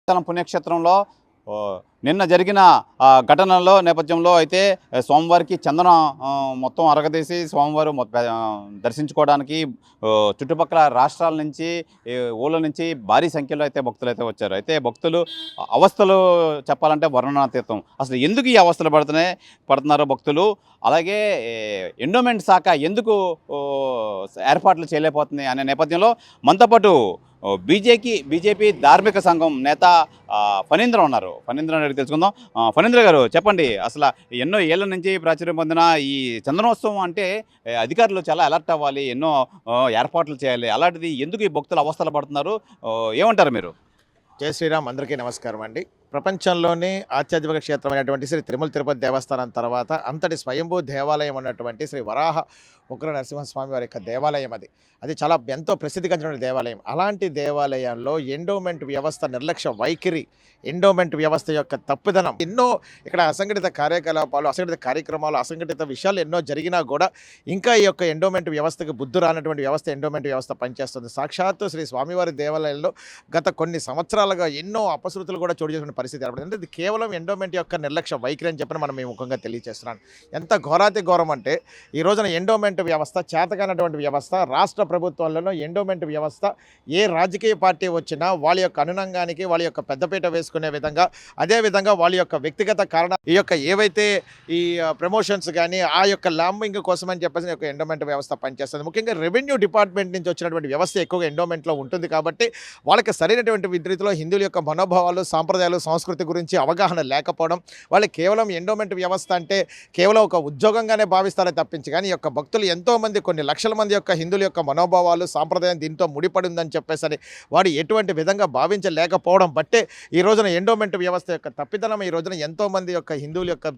పుణ్యక్షేత్రంలో నిన్న జరిగిన ఘటనలో నేపథ్యంలో అయితే స్వామివారికి చందనం మొత్తం అరగదీసి స్వామివారు దర్శించుకోవడానికి చుట్టుపక్కల రాష్ట్రాల నుంచి ఊళ్ళ నుంచి భారీ సంఖ్యలో అయితే భక్తులు అయితే వచ్చారు. అయితే భక్తులు అవస్థలు చెప్పాలంటే వర్ణనాతీతం. అసలు ఎందుకు ఈ అవస్థలు పడుతున్నారో భక్తులు, అలాగే ఎండోమెంట్ శాఖ ఎందుకు ఏర్పాట్లు చేయలేకపోతుంది అనే నేపథ్యంలో మనతో పాటు బీజేపీ ధార్మిక సంఘం నేత ఫణీంద్ర ఉన్నారు. ఫణీంద్ర గారికి తెలుసుకుందాం. ఫణీంద్ర గారు చెప్పండి, అసలు ఎన్నో ఏళ్ల నుంచి ప్రాచుర్యం పొందిన ఈ చందనోత్సవం అంటే అధికారులు చాలా అలర్ట్ అవ్వాలి, ఎన్నో ఏర్పాట్లు చేయాలి. అలాంటిది ఎందుకు ఈ భక్తులు అవస్థలు పడుతున్నారు, ఏమంటారు మీరు? జై శ్రీరామ్, అందరికీ నమస్కారం అండి. ప్రపంచంలోనే ఆధ్యాత్మిక క్షేత్రమైనటువంటి శ్రీ తిరుమల తిరుపతి దేవస్థానం తర్వాత అంతటి స్వయంభూ దేవాలయం ఉన్నటువంటి శ్రీ వరాహ ఉగ్ర నరసింహస్వామి వారి యొక్క దేవాలయం అది చాలా ఎంతో ప్రసిద్ధిగాంచిన దేవాలయం. అలాంటి దేవాలయంలో ఎండోమెంట్ వ్యవస్థ నిర్లక్ష్య వైఖరి, ఎండోమెంట్ వ్యవస్థ యొక్క తప్పుదనం, ఎన్నో ఇక్కడ అసంఘటిత కార్యకలాపాలు, అసంఘటిత కార్యక్రమాలు, అసంఘటిత విషయాలు ఎన్నో జరిగినా కూడా ఇంకా ఈ యొక్క ఎండోమెంట్ వ్యవస్థకు బుద్ధి రానటువంటి వ్యవస్థ ఎండోమెంట్ వ్యవస్థ పనిచేస్తుంది. సాక్షాత్తు శ్రీ స్వామివారి దేవాలయంలో గత కొన్ని సంవత్సరాలుగా ఎన్నో అపశృతులు కూడా చోటు చేసుకునే పరిస్థితి ఏర్పడింది. అంటే ఇది కేవలం ఎండోమెంట్ యొక్క నిర్లక్ష్య వైఖరి అని చెప్పి మనం ఈ ముఖంగా తెలియజేస్తున్నాను. ఎంత ఘోరాతి ఘోరం అంటే ఈ రోజున ఎండోమెంట్ వ్యవస్థ, చేతకానటువంటి వ్యవస్థ, రాష్ట్ర ప్రభుత్వాలలో ఎండోమెంట్ వ్యవస్థ ఏ రాజకీయ పార్టీ వచ్చినా వాళ్ళ యొక్క అనునంగానికి వాళ్ళ యొక్క పెద్దపీట వేసుకునే విధంగా, అదేవిధంగా వాళ్ళ యొక్క వ్యక్తిగత కారణం ఈ యొక్క ఏవైతే ఈ ప్రమోషన్స్ కానీ ఆ యొక్క లాంబింగ్ కోసం అని చెప్పేసి యొక్క ఎండోమెంట్ వ్యవస్థ పనిచేస్తుంది. ముఖ్యంగా రెవెన్యూ డిపార్ట్మెంట్ నుంచి వచ్చినటువంటి వ్యవస్థ ఎక్కువగా ఎండోమెంట్లో ఉంటుంది కాబట్టి వాళ్ళకి సరైనటువంటి రీతిలో హిందువుల యొక్క మనోభావాలు, సాంప్రదాయాలు, సంస్కృతి గురించి అవగాహన లేకపోవడం, వాళ్ళు కేవలం ఎండోమెంట్ వ్యవస్థ అంటే కేవలం ఒక ఉద్యోగంగానే భావిస్తారే తప్పించి కానీ ఈ యొక్క భక్తులు ఎంతోమంది, కొన్ని లక్షల మంది యొక్క హిందువుల యొక్క మనోభావాలు, సాంప్రదాయం దీంతో ముడిపడి ఉందని చెప్పేసి వాడు ఎటువంటి విధంగా భావించలేకపోవడం బట్టే ఈ రోజున ఎండోమెంట్ వ్యవస్థ యొక్క తప్పిదనం ఈ రోజున ఎంతోమంది యొక్క హిందువుల యొక్క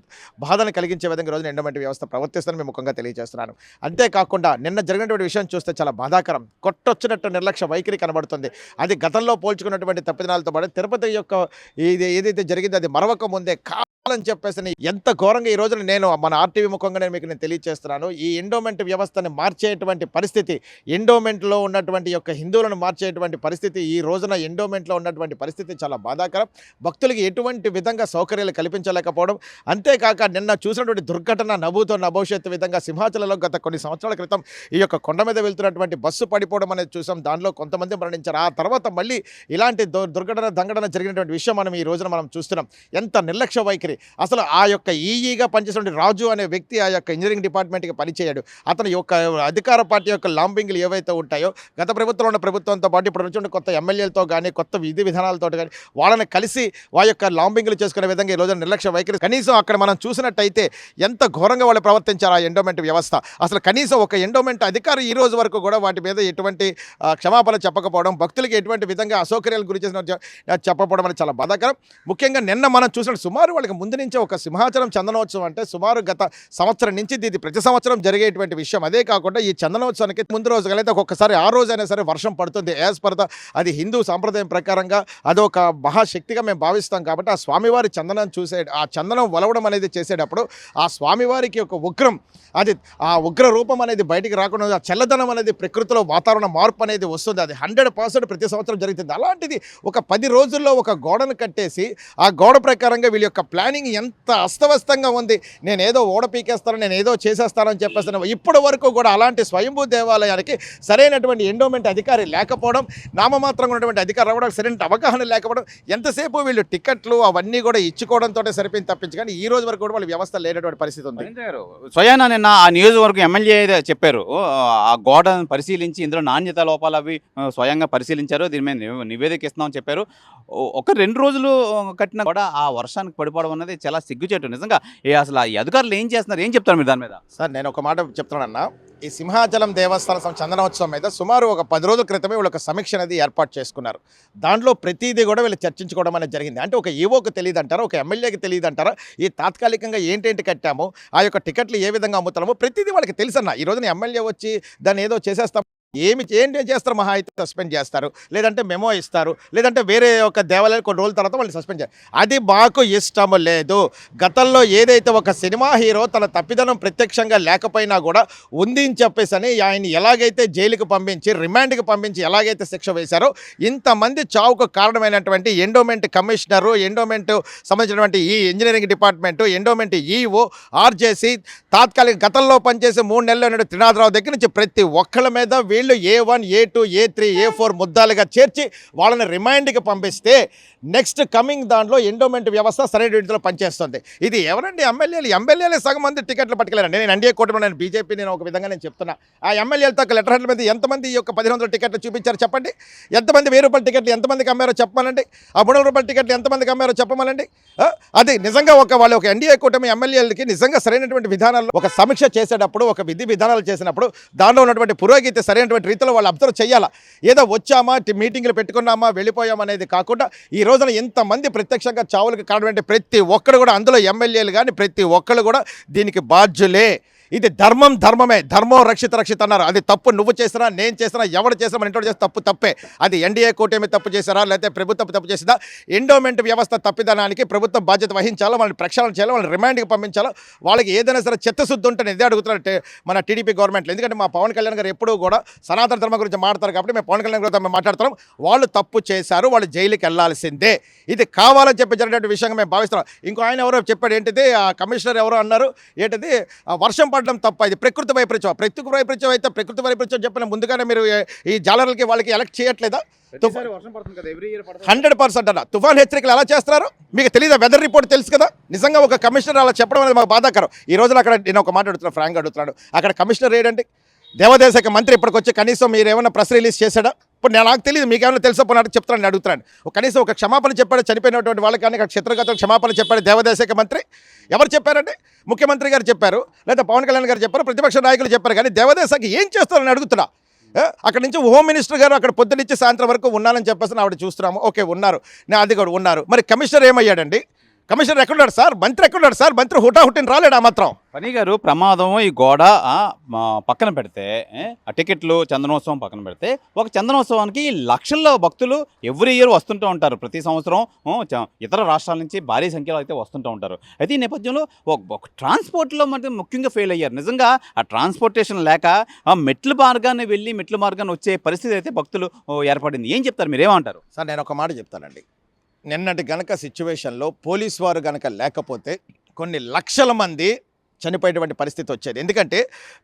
బాధను కలిగించే విధంగా ఈ రోజున ఎండోమెంట్ వ్యవస్థ ప్రవర్తిస్తుందని మేము ముఖంగా తెలియజేస్తున్నాను. అంతేకాకుండా నిన్న జరిగినటువంటి విషయం చూస్తే చాలా బాధాకరం. కొట్టొచ్చినట్టు నిర్లక్ష్య వైఖరి కనబడుతుంది. అది గతంలో పోల్చుకున్నటువంటి తప్పిదనాలతో పాటు తిరుపతి యొక్క ఏదైతే జరిగిందో అది మరవక ముందే అని చెప్పేసి ఎంత ఘోరంగా ఈ రోజున నేను మన ఆర్టీవీ ముఖంగా నేను తెలియజేస్తున్నాను. ఈ ఎండోమెంట్ వ్యవస్థని మార్చేటువంటి పరిస్థితి, ఎండోమెంట్లో ఉన్నటువంటి యొక్క హిందువులను మార్చేటువంటి పరిస్థితి, ఈ రోజున ఎండోమెంట్లో ఉన్నటువంటి పరిస్థితి చాలా బాధాకరం. భక్తులకి ఎటువంటి విధంగా సౌకర్యాలు కల్పించలేకపోవడం, అంతేకాక నిన్న చూసినటువంటి దుర్ఘటన నవ్వుతో నభవిష్యత్తు విధంగా సింహాచలంలో గత కొన్ని సంవత్సరాల క్రితం ఈ యొక్క కొండ మీద వెళ్తున్నటువంటి బస్సు పడిపోవడం అనేది చూసాం. దానిలో కొంతమంది మరణించారు. ఆ తర్వాత మళ్ళీ ఇలాంటి దంగడన జరిగినటువంటి విషయం మనం ఈ రోజున మనం చూస్తున్నాం. ఎంత నిర్లక్ష్య వైఖరి. అసలు ఆ యొక్క ఈఈగా పనిచేసిన రాజు అనే వ్యక్తి ఆ యొక్క ఇంజనీరింగ్ డిపార్ట్మెంట్కి పనిచేయడు. అతని యొక్క అధికార పార్టీ యొక్క లాంబింగ్లు ఏవైతే ఉంటాయో గత ప్రభుత్వంలో ఉన్న ప్రభుత్వంతో పాటు ఇప్పుడు నుంచి కొత్త ఎమ్మెల్యేలతో కానీ కొత్త విధి విధానాలతో కానీ వాళ్ళని కలిసి వాళ్ళ యొక్క లాంబింగ్లు చేసుకునే విధంగా ఈ రోజున నిర్లక్ష్య వైఖరి. కనీసం అక్కడ మనం చూసినట్టయితే ఎంత ఘోరంగా వాళ్ళు ప్రవర్తించారు ఆ ఎండోమెంట్ వ్యవస్థ. అసలు కనీసం ఒక ఎండోమెంట్ అధికారి ఈ రోజు వరకు కూడా వాటి మీద ఎటువంటి క్షమాపణ చెప్పకపోవడం, భక్తులకి ఎటువంటి విధంగా అసౌకర్యాలు గురి చేసిన చెప్పకపోవడం అనేది చాలా బాధాకరం. ముఖ్యంగా నిన్న మనం చూసిన సుమారు వాళ్ళకి ముందు నుంచి ఒక సింహాచలం చందనోత్సవం అంటే సుమారు గత సంవత్సరం నుంచి ఇది ప్రతి సంవత్సరం జరిగేటువంటి విషయం. అదే కాకుండా ఈ చందనోత్సవానికి ముందు రోజు కలిగితే ఒక్కొక్కసారి ఆ రోజు అయినా సరే వర్షం పడుతుంది. యాజ్ పర్ అది హిందూ సాంప్రదాయం ప్రకారంగా అదొక మహాశక్తిగా మేము భావిస్తాం కాబట్టి ఆ స్వామివారి చందనం ఆ చందనం వలవడం అనేది చేసేటప్పుడు ఆ స్వామివారికి ఒక ఉగ్రం, అది ఆ ఉగ్ర రూపం అనేది బయటికి రాకుండా ఆ చల్లదనం అనేది ప్రకృతిలో వాతావరణ మార్పు అనేది వస్తుంది. అది 100% ప్రతి సంవత్సరం జరుగుతుంది. అలాంటిది ఒక 10 రోజుల్లో ఒక గోడను కట్టేసి ఆ గోడ ప్రకారంగా వీళ్ళ యొక్క ప్లానింగ్ ఎంత అస్తవ్యస్తంగా ఉంది. నేనేదో ఓడ పీకేస్తాను, నేను ఏదో చేసేస్తానని చెప్పేస్తాను. ఇప్పటి వరకు కూడా అలాంటి స్వయంభూ దేవాలయానికి సరైనటువంటి ఎండోమెంట్ అధికారి లేకపోవడం, నామమాత్రంగా ఉన్నటువంటి అధికారి రావడం, సరైన అవగాహన లేకపోవడం, ఎంతసేపు వీళ్ళు టికెట్లు అవన్నీ కూడా ఇచ్చుకోవడంతో సరిపోయింది తప్పించి కానీ ఈ రోజు వరకు కూడా వాళ్ళ వ్యవస్థ లేనటువంటి పరిస్థితి ఉంది. స్వయానా నిన్న ఆ నియోజకవర్గం ఎమ్మెల్యే చెప్పారు, ఆ గోడను పరిశీలించి ఇందులో నాణ్యత లోపాలు అవి స్వయంగా పరిశీలించారు, దీని మీద నివేదిక ఇస్తున్నామని చెప్పారు. ఒక 2 రోజులు కట్టిన కూడా ఆ వర్షానికి పడిపోవడం అనేది చాలా సిగ్గుచేటు. నిజంగా అసలు ఈ అధికారులు ఏం చేస్తున్నారు, ఏం చెప్తారు మీరు దాని మీద? సార్ నేను ఒక మాట చెప్తున్నానన్నా, ఈ సింహాచలం దేవస్థానం చందనోత్సవం మీద సుమారు ఒక 10 రోజుల క్రితమే వీళ్ళు ఒక సమీక్ష అనేది ఏర్పాటు చేసుకున్నారు. దాంట్లో ప్రతిదీ కూడా వీళ్ళు చర్చించుకోవడం అనేది జరిగింది. అంటే ఒక ఈవోకి తెలియదు అంటారా, ఒక ఎమ్మెల్యేకి తెలియదు అంటారా, ఈ తాత్కాలికంగా ఏంటేంటి కట్టాము, ఆ యొక్క టికెట్లు ఏ విధంగా అమ్ముతున్నామో ప్రతిదీ వాళ్ళకి తెలుసన్న. ఈ రోజున ఎమ్మెల్యే వచ్చి దాన్ని ఏదో చేసేస్తాం ఏంటి చేస్తారు, మహా అయితే సస్పెండ్ చేస్తారు, లేదంటే మెమో ఇస్తారు, లేదంటే వేరే ఒక దేవాలయాలు కొన్ని రోజుల తర్వాత వాళ్ళు సస్పెండ్ చేస్తారు. అది మాకు ఇష్టం లేదు. గతంలో ఏదైతే ఒక సినిమా హీరో తన తప్పిదనం ప్రత్యక్షంగా లేకపోయినా కూడా ఉంది అని చెప్పేసి అని ఆయన ఎలాగైతే జైలుకి పంపించి రిమాండ్కి పంపించి ఎలాగైతే శిక్ష వేశారో, ఇంతమంది చావుకు కారణమైనటువంటి ఎండోమెంట్ కమిషనరు, ఎండోమెంట్ సంబంధించినటువంటి ఈ engineering department, endowment EO, RJC, తాత్కాలిక గతంలో పనిచేసే 3 నెలలు ఉన్న త్రినాథరావు దగ్గర నుంచి ప్రతి ఒక్కళ్ళ మీద వీళ్ళు A1, A2, A3, A4 ముద్దాలుగా చేర్చి వాళ్ళని రిమైండ్కి పంపిస్తే నెక్స్ట్ కమింగ్ దాంట్లో ఎండోమెంట్ వ్యవస్థ సరైన రీతిలో పనిచేస్తుంది. ఇది ఎవరండి ఎమ్మెల్యేలే సగం మంది టికెట్లు పట్టుకెళ్ళారండి. నేను ఎన్డీఏ కూటమి, నేను బీజేపీ, నేను ఒక విధంగా నేను చెప్తున్నా. ఆ ఎమ్మెల్యేలతో లెటర్ హెడ్ల మీద ఎంతమంది ఈ యొక్క 1500 టికెట్లు చూపించారు చెప్పండి. ఎంతమంది 1000 రూపాయల టికెట్లు ఎంతమందికి అమ్మారో చెప్పమనండి. ఆ 300 రూపాయల టికెట్లు ఎంతమందికి అమ్మారో చెప్పమనండి. అది నిజంగా ఒక ఎన్డీఏ కూటమి ఎమ్మెల్యేలకి నిజంగా సరైనటువంటి విధానాల్లో ఒక సమీక్ష చేసేటప్పుడు, ఒక విధి విధానాలు చేసినప్పుడు దానిలో ఉన్నటువంటి పురోగతి సరైనటువంటి రీతిలో వాళ్ళు అబ్జర్వ్ చేయాలా. ఏదో వచ్చామా, మీటింగ్లు పెట్టుకున్నామా, వెళ్ళిపోయామా అనేది కాకుండా ఈ రోజున ఇంతమంది ప్రత్యక్షంగా చావులకు కారణమైన ప్రతి ఒక్కరు కూడా, అందులో ఎమ్మెల్యేలు కానీ ప్రతి ఒక్కరు కూడా దీనికి బాధ్యులే. ఇది ధర్మమే, ధర్మం రక్షిత అన్నారు. అది తప్పు నువ్వు చేసినా, నేను చేసినా, ఎవరు చేసినా, మన ఇంట్లో చేస్తే తప్పే. అది ఎన్డీఏ కూటమి తప్పు చేశారా, లేకపోతే ప్రభుత్వం తప్పు చేసిందా? ఎండోమెంట్ వ్యవస్థ తప్పిదనానికి ప్రభుత్వం బాధ్యత వహించాలో, వాళ్ళని ప్రక్షాళన చేయాలో, వాళ్ళని రిమాండ్కి పంపించాలో. వాళ్ళకి ఏదైనా సరే చిత్తశుద్ధి ఉంటే ఇదే అడుగుతున్నారు మన టీడీపీ గవర్నమెంట్లో. ఎందుకంటే మా పవన్ కళ్యాణ్ గారు ఎప్పుడూ కూడా సనాతన ధర్మం గురించి మాట్లాడతారు కాబట్టి మేము పవన్ కళ్యాణ్ గారితో మేము మాట్లాడుతున్నాం. వాళ్ళు తప్పు చేశారు, వాళ్ళు జైలుకి వెళ్లాల్సిందే. ఇది కావాలని చెప్పి జరిగినటువంటి విషయంగా మేము భావిస్తున్నాం. ఇంకో ఆయన ఎవరో చెప్పాడు, ఏంటిది ఆ కమిషనర్ ఎవరో అన్నారు, ఏంటిది వర్షం పడడం తప్ప, ఇది ప్రకృతి వైపరీత్యం అయితే ప్రకృతి వైపరీత్యం చెప్పిన ముందుగానే మీరు ఈ జాలర్లకి వాళ్ళకి ఎలక్ట్ చేయట్లేదా? 100% అన్న తుఫాన్ హెచ్చరికలు ఎలా చేస్తున్నారు మీకు తెలియదా? వెదర్ రిపోర్ట్ తెలుసు కదా. నిజంగా ఒక కమిషనర్ అలా చెప్పడం అనేది మాకు బాధాకరం. ఈ రోజున అక్కడ నేను ఒక మాట అడుగుతున్నాను, ఫ్రాంక్గా అడుగుతున్నాడు, అక్కడ కమిషనర్ ఏడండి? దేవాదాయ మంత్రి ఇప్పటికొచ్చి కనీసం మీరు ఏమైనా ప్రెస్ రిలీజ్ చేశాడా? ఇప్పుడు నాకు తెలియదు, మీకు ఏమైనా తెలుసో పోయినట్టు చెప్తాను, అడుగుతున్నాను. కనీసం ఒక క్షమాపణ చెప్పాడు చనిపోయినటువంటి వాళ్ళకి, కానీ క్షేత్రగత క్షమాపణ చెప్పాడు దేవాదాయ మంత్రి? ఎవరు చెప్పారండి? ముఖ్యమంత్రి గారు చెప్పారు, లేదా పవన్ కళ్యాణ్ గారు చెప్పారు, ప్రతిపక్ష నాయకులు చెప్పారు. కానీ దేవాదాయ శాఖ ఏం చేస్తారని అడుగుతున్నా. అక్కడ నుంచి హోమ్ మినిస్టర్ గారు అక్కడ పొద్దునిచ్చి సాయంత్రం వరకు ఉన్నానని చెప్పేసి ఆవిడ చూస్తున్నాము. ఓకే, ఉన్నారు, నేను అది కూడా ఉన్నారు. మరి కమిషనర్ ఏమయ్యాడండి? కమిషనర్ ఎక్కడున్నాడు సార్? మంత్రి ఎక్కడున్నాడు సార్? మంత్రి హుటాహుటిని రాలేడు ఆ మాత్రం. ఫణి గారు, ప్రమాదం ఈ గోడ పక్కన పెడితే, ఆ టికెట్లు చందనోత్సవం పక్కన పెడితే, ఒక చందనోత్సవానికి లక్షల్లో భక్తులు ఎవ్రీ ఇయర్ వస్తుంటూ ఉంటారు. ప్రతి సంవత్సరం ఇతర రాష్ట్రాల నుంచి భారీ సంఖ్యలో అయితే వస్తుంటూ ఉంటారు. అయితే ఈ నేపథ్యంలో ఒక ట్రాన్స్పోర్ట్లో మరి ముఖ్యంగా ఫెయిల్ అయ్యారు. నిజంగా ఆ ట్రాన్స్పోర్టేషన్ లేక మెట్ల మార్గాన్ని వెళ్ళి మెట్ల మార్గాన్ని వచ్చే పరిస్థితి అయితే భక్తులు ఏర్పడింది. ఏం చెప్తారు, మీరు ఏమంటారు? సార్ నేను ఒక మాట చెప్తానండి. నిన్నటి గనక సిచ్యువేషన్లో పోలీసు వారు గనక లేకపోతే కొన్ని లక్షల మంది చనిపోయేటువంటి పరిస్థితి వచ్చేది. ఎందుకంటే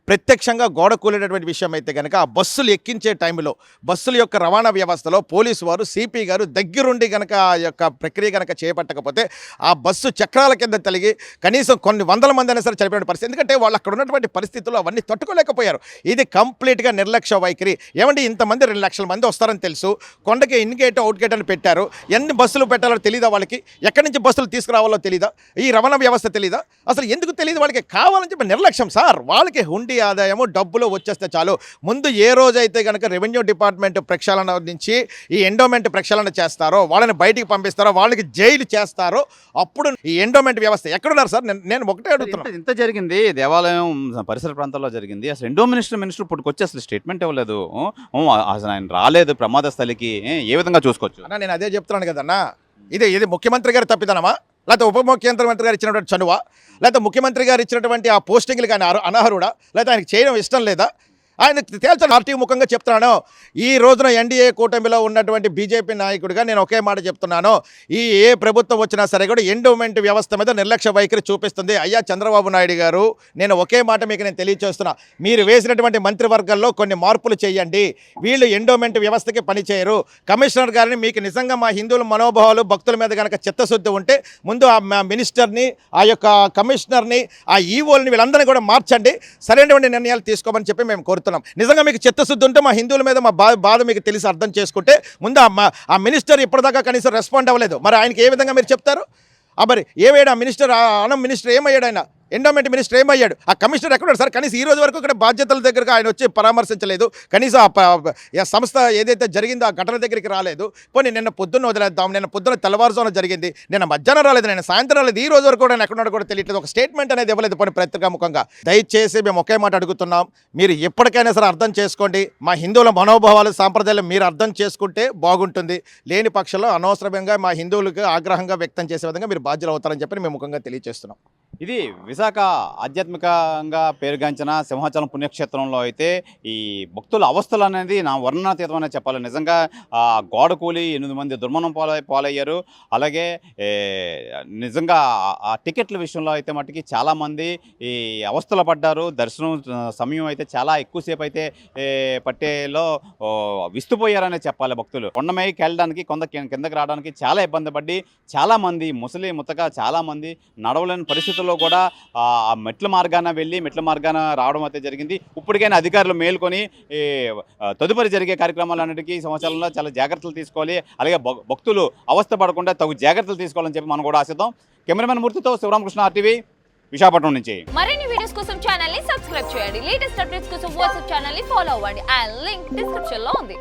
ప్రత్యక్షంగా గోడ కూలేటటువంటి విషయం అయితే కనుక ఆ బస్సులు ఎక్కించే టైంలో బస్సుల యొక్క రవాణా వ్యవస్థలో పోలీసు వారు, సిపి గారు దగ్గరుండి కనుక ఆ యొక్క ప్రక్రియ కనుక చేపట్టకపోతే ఆ బస్సు చక్రాల కింద తలిగి కనీసం కొన్ని వందల మంది అయినా సరే చనిపోయిన పరిస్థితి. ఎందుకంటే వాళ్ళు అక్కడ ఉన్నటువంటి పరిస్థితుల్లో అవన్నీ తట్టుకోలేకపోయారు. ఇది కంప్లీట్గా నిర్లక్ష్య వైఖరి. ఏమంటే ఇంతమంది 2 లక్షల మంది వస్తారని తెలుసు, కొండకి ఇన్ గేట్ అవుట్ గేట్ అని పెట్టారు. ఎన్ని బస్సులు పెట్టాలో తెలీదా వాళ్ళకి? ఎక్కడి నుంచి బస్సులు తీసుకురావాలో తెలీదా? ఈ రవాణా వ్యవస్థ తెలీదా? అసలు ఎందుకు తెలియదు వాళ్ళకి? కావాలని చెప్పి నిర్లక్ష్యం సార్. వాళ్ళకి హుండీ ఆదాయము డబ్బులు వచ్చేస్తే చాలు. ముందు ఏ రోజైతే కనుక రెవెన్యూ డిపార్ట్మెంట్ ప్రక్షాళన నుంచి ఈ ఎండోమెంట్ ప్రక్షాళన చేస్తారో, వాళ్ళని బయటికి పంపిస్తారో, వాళ్ళకి జైలు చేస్తారో, అప్పుడు ఈ ఎండోమెంట్ వ్యవస్థ ఎక్కడున్నారు సార్? నేను ఒకటే అడుగుతున్నాను. ఇంత జరిగింది దేవాలయం పరిసర ప్రాంతాల్లో జరిగింది, అసలు ఎండో మినిస్టర్ పుట్టుకొచ్చి అసలు స్టేట్మెంట్ ఇవ్వలేదు, అసలు ఆయన రాలేదు ప్రమాద స్థలికి. ఏ విధంగా చూసుకోవచ్చు అన్న? నేను అదే చెప్తున్నాను కదన్నా. ఇది ముఖ్యమంత్రి గారి తప్పిదనమా, లేకపోతే ఉప ముఖ్యమంత్రి గారు ఇచ్చినటువంటి చనువా, లేకపోతే ముఖ్యమంత్రి గారు ఇచ్చినటువంటి ఆ పోస్టింగ్లు కానీ అనర్హుడా, లేకపోతే ఆయనకి చేయడం ఇష్టం లేదా? ఆయన తేల్చని ఆర్టీ ముఖంగా చెప్తున్నాను. ఈ రోజున ఎన్డీఏ కూటమిలో ఉన్నటువంటి బీజేపీ నాయకుడిగా నేను ఒకే మాట చెప్తున్నాను. ఏ ప్రభుత్వం వచ్చినా సరే కూడా ఎండోమెంట్ వ్యవస్థ మీద నిర్లక్ష్య వైఖరి చూపిస్తుంది. అయ్యా చంద్రబాబు నాయుడు గారు, నేను ఒకే మాట మీకు నేను తెలియచేస్తున్నా. మీరు వేసినటువంటి మంత్రివర్గంలో కొన్ని మార్పులు చేయండి. వీళ్ళు ఎండోమెంట్ వ్యవస్థకి పనిచేయరు. కమిషనర్ గారిని మీకు నిజంగా మా హిందువుల మనోభావాలు భక్తుల మీద కనుక చిత్తశుద్ధి ఉంటే ముందు ఆ మినిస్టర్ని, ఆ యొక్క కమిషనర్ని, ఆ ఈవోల్ని వీళ్ళందరినీ కూడా మార్చండి. సరైనటువంటి నిర్ణయాలు తీసుకోమని చెప్పి మేము కోరుతున్నాం. నిజంగా మీకు చిత్తశుద్ధి ఉంటే మా హిందువుల మీద మా బాధ మీకు తెలిసి అర్థం చేసుకుంటే ముందు ఆ మినిస్టర్ ఇప్పటిదాకా కనీసం రెస్పాండ్ అవ్వలేదు. మరి ఆయనకి ఏ విధంగా మీరు చెప్తారు? మరి ఏమయ్యాడు ఆ మినిస్టర్? మినిస్టర్ ఏమయ్యాడు? ఆయన ఎండోమెంట్ మినిస్టర్ ఏమయ్యాడు? ఆ కమిషనర్ ఎక్కడ సార్? కనీసం ఈ రోజు వరకు ఇక్కడ బాధ్యతల దగ్గరకు ఆయన వచ్చి పరామర్శించలేదు. కనీసం ఆ సంస్థ ఏదైతే జరిగిందో ఆ ఘటన దగ్గరికి రాలేదు. పోనీ నిన్న పొద్దున్న వదిలేద్దాం, నిన్న పొద్దున్న తెల్లవారుజామున జరిగింది, నిన్న మధ్యాహ్నం రాలేదు, నిన్న సాయంత్రం రాలేదు, ఈ రోజు వరకు కూడా ఆయన ఎక్కడున్నాడో కూడా తెలియట్లేదు. ఒక స్టేట్మెంట్ అనేది ఇవ్వలేదు పోనీ పత్రికాముఖంగా. దయచేసి మేము ఒకే మాట అడుగుతున్నాం, మీరు ఎప్పటికైనా సరే అర్థం చేసుకోండి. మా హిందువుల మనోభావాలు సాంప్రదాయాలు మీరు అర్థం చేసుకుంటే బాగుంటుంది. లేని పక్షంలో అనవసరంగా మా హిందువులకు ఆగ్రహంగా వ్యక్తం చేసే విధంగా మీరు బాధ్యులు అవుతారని చెప్పి మేము ముఖంగా తెలియజేస్తున్నాం. ఇది విశాఖ ఆధ్యాత్మికంగా పేరుగాంచిన సింహాచలం పుణ్యక్షేత్రంలో అయితే ఈ భక్తుల అవస్థలు అనేది నా వర్ణనాతీతం అనే చెప్పాలి. నిజంగా గోడ కూలి 8 మంది దుర్మరణం పాలయ్యారు. అలాగే నిజంగా ఆ టికెట్ల విషయంలో అయితే మట్టుకి చాలామంది ఈ అవస్థలు పడ్డారు. దర్శనం సమయం అయితే చాలా ఎక్కువసేపు అయితే పట్టేలో విస్తుపోయారనే చెప్పాలి. భక్తులు కొండమేకి వెళ్ళడానికి కిందకి రావడానికి చాలా ఇబ్బంది పడి చాలామంది ముసలి ముత్తగా చాలామంది నడవలేని పరిస్థితుల్లో కూడా ఆ మెట్ల మార్గాన వెళ్ళి మెట్ల మార్గాన రావడం అయితే జరిగింది. ఇప్పటికైనా అధికారులు మేల్కొని తదుపరి జరిగే కార్యక్రమాలన్నిటికీ సంవత్సరాల్లో చాలా జాగ్రత్తలు తీసుకోవాలి. అలాగే భక్తులు అవస్థ పడకుండా తగు జాగ్రత్తలు తీసుకోవాలని చెప్పి మనం కూడా ఆశిద్దాం. కెమెరామెన్ మూర్తితో శివరామకృష్ణ, RTV, విశాఖపట్నం నుంచి. మరిన్ని వీడియోస్ కోసం ఛానల్ ని సబ్స్క్రైబ్ చేయండి. లేటెస్ట్ అప్డేట్స్ కోసం వాట్సాప్ ఛానల్ ని ఫాలో అవ్వండి. ఆ లింక్ డిస్క్రిప్షన్ లో ఉంది.